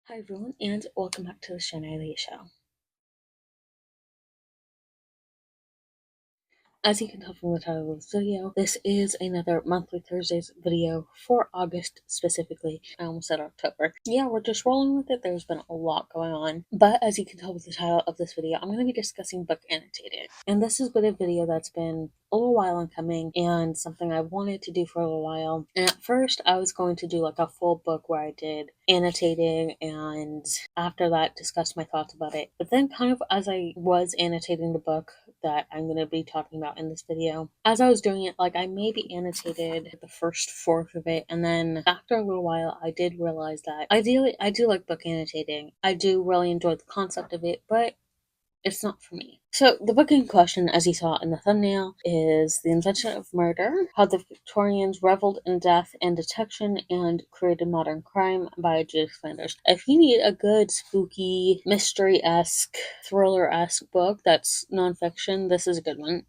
Hi everyone, and welcome back to the Shanae Show. As you can tell from the title of this video, this is another monthly Thursdays video for August specifically. I almost said October. Yeah, we're just rolling with it. There's been a lot going on. But as you can tell with the title of this video, I'm going to be discussing book annotating. And this has been a video that's been a little while in coming and something I wanted to do for a little while. And at first I was going to do like a full book where I did annotating and after that discuss my thoughts about it. But then kind of as I was annotating the book that I'm going to be talking about in this video, as I was doing it, like I maybe annotated the first fourth of it, and then after a little while I did realize that ideally I do like book annotating. I do really enjoy the concept of it, but it's not for me. So the book in question, as you saw in the thumbnail, is The Invention of Murder, How the Victorians Reveled in Death and Detection and Created Modern Crime by Judith Flanders. If you need a good spooky, mystery-esque, thriller-esque book that's nonfiction, this is a good one.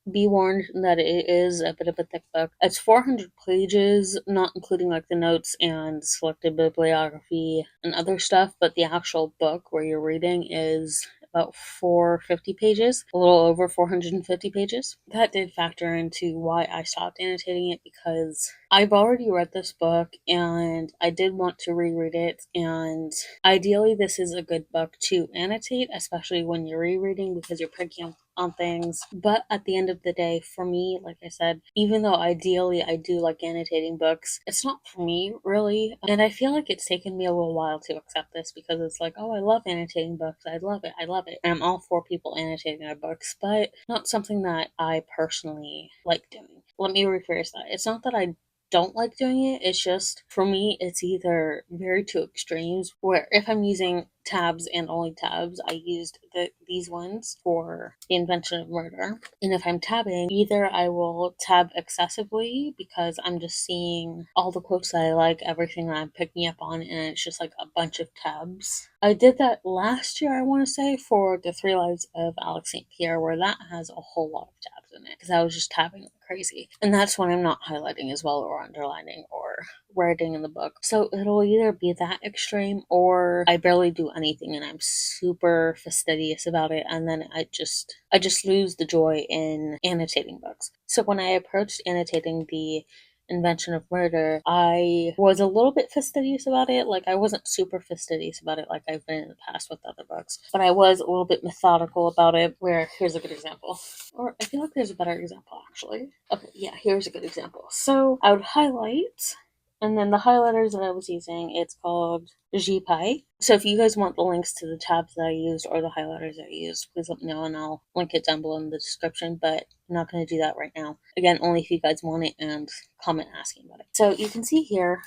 Be warned that it is a bit of a thick book. It's 400 pages, not including like the notes and selected bibliography and other stuff, but the actual book where you're reading is about 450 pages, a little over 450 pages. That did factor into why I stopped annotating it, because I've already read this book and I did want to reread it, and ideally this is a good book to annotate, especially when you're rereading, because you're picking up on things. But at the end of the day, for me, like I said, even though ideally I do like annotating books, it's not for me really. And I feel like it's taken me a little while to accept this, because it's like, oh, I love annotating books. I love it. I love it. And I'm all for people annotating their books, but not something that I personally like doing. Let me rephrase that. It's not that I don't like doing it. It's just, for me, it's either very two extremes, where if I'm using tabs and only tabs, I used these ones for The Invention of Murder. And if I'm tabbing, either I will tab excessively because I'm just seeing all the quotes that I like, everything that I'm picking up on, and it's just like a bunch of tabs. I did that last year, I want to say, for The Three Lives of Alex St. Pierre, where that has a whole lot of tabs in it, because I was just tabbing like crazy. And that's when I'm not highlighting as well, or underlining, or writing in the book. So it'll either be that extreme, or I barely do anything and I'm super fastidious about it, and then I just lose the joy in annotating books. So when I approached annotating The Invention of Murder, I was a little bit fastidious about it. Like, I wasn't super fastidious about it like I've been in the past with other books, but I was a little bit methodical about it. Where, here's a good example. Or I feel like there's a better example, actually. Okay, yeah, here's a good example. So I would highlight, and then the highlighters that I was using, it's called GPy. So if you guys want the links to the tabs that I used or the highlighters that I used, please let me know and I'll link it down below in the description, but I'm not going to do that right now. Again, only if you guys want it and comment asking about it. So you can see here,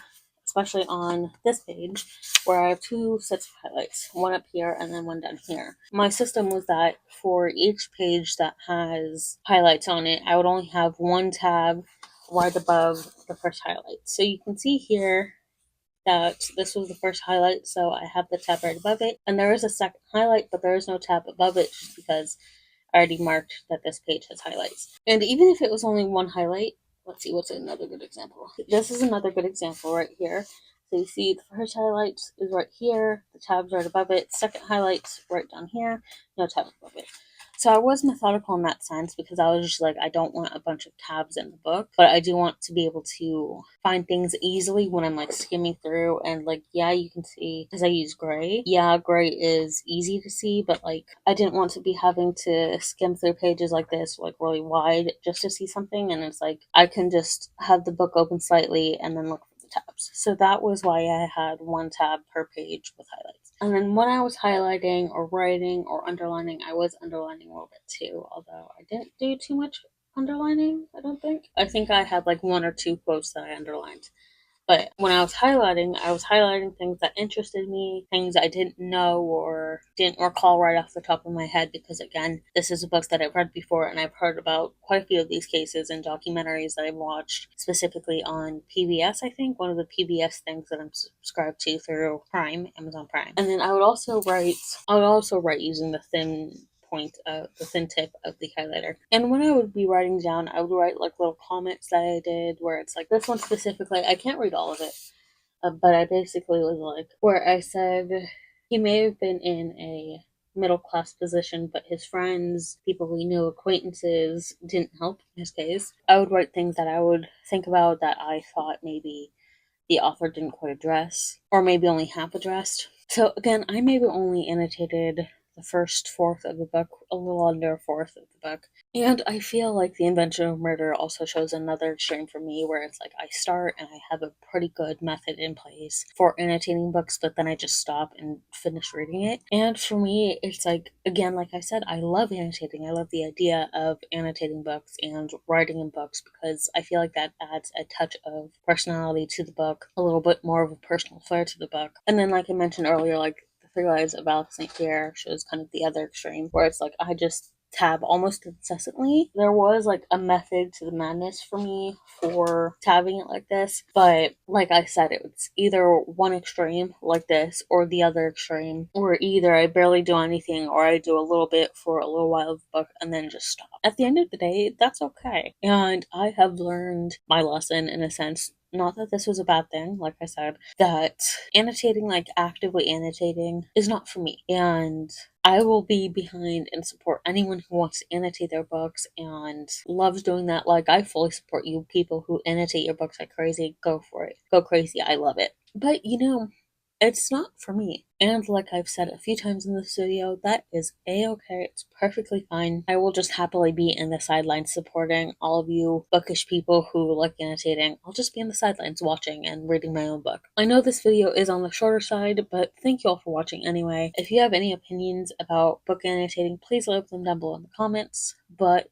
especially on this page, where I have two sets of highlights, one up here and then one down here. My system was that for each page that has highlights on it, I would only have one tab right above the first highlight. So you can see here that this was the first highlight, so I have the tab right above it. And there is a second highlight, but there is no tab above it, just because I already marked that this page has highlights. And even if it was only one highlight, let's see, what's another good example? This is another good example right here. So you see the first highlight is right here, the tab's right above it, second highlight's right down here, no tab above it. So I was methodical in that sense, because I was just like, I don't want a bunch of tabs in the book, but I do want to be able to find things easily when I'm like skimming through. And like, yeah, you can see, because I use gray. Yeah, gray is easy to see, but like, I didn't want to be having to skim through pages like this, like really wide, just to see something. And it's like, I can just have the book open slightly and then look for the tabs. So that was why I had one tab per page with highlights. And then when I was highlighting or writing or underlining, I was underlining a little bit too, although I didn't do too much underlining, I don't think. I think I had like one or two quotes that I underlined. But when I was highlighting things that interested me, things I didn't know or didn't recall right off the top of my head, because again, this is a book that I've read before and I've heard about quite a few of these cases in documentaries that I've watched, specifically on PBS, I think, one of the PBS things that I'm subscribed to through Prime, Amazon Prime. And then I would also write using the thin tip of the highlighter. And when I would be writing down, I would write like little comments that I did, where it's like, this one specifically, I can't read all of it, but I basically was like, where I said he may have been in a middle class position, but his friends, people we knew, acquaintances didn't help in his case. I would write things that I would think about that I thought maybe the author didn't quite address, or maybe only half addressed. So again, I maybe only annotated the first fourth of the book, a little under a fourth of the book. And I feel like The Invention of Murder also shows another extreme for me where it's like I start and I have a pretty good method in place for annotating books, but then I just stop and finish reading it. And for me, it's like, again, like I said, I love annotating. I love the idea of annotating books and writing in books because I feel like that adds a touch of personality to the book, a little bit more of a personal flair to the book. And then, like I mentioned earlier, like the Three Lives of Alex St. Pierre shows kind of the other extreme where it's like I just tab almost incessantly. There was like a method to the madness for me for tabbing it like this, but like I said, it's either one extreme like this or the other extreme, or either I barely do anything or I do a little bit for a little while of the book and then just stop. At the end of the day, that's okay. And I have learned my lesson in a sense. Not that this was a bad thing, like I said, that annotating, like actively annotating, is not for me. And I will be behind and support anyone who wants to annotate their books and loves doing that. Like, I fully support you people who annotate your books like crazy. Go for it. Go crazy. I love it. But, it's not for me. And like I've said a few times in this video, that is a-okay. It's perfectly fine. I will just happily be in the sidelines supporting all of you bookish people who like annotating. I'll just be in the sidelines watching and reading my own book. I know this video is on the shorter side, but thank you all for watching anyway. If you have any opinions about book annotating, please leave them down below in the comments. But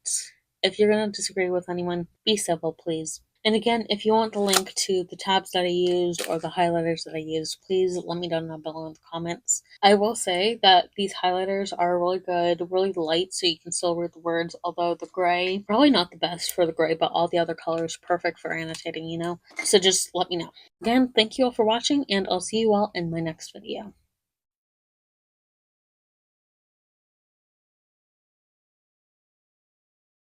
if you're going to disagree with anyone, be civil, please. And again, if you want the link to the tabs that I used or the highlighters that I used, please let me know down below in the comments. I will say that these highlighters are really good, really light, so you can still read the words, although the gray, probably not the best for the gray, but all the other colors perfect for annotating, So just let me know. Again, thank you all for watching, and I'll see you all in my next video.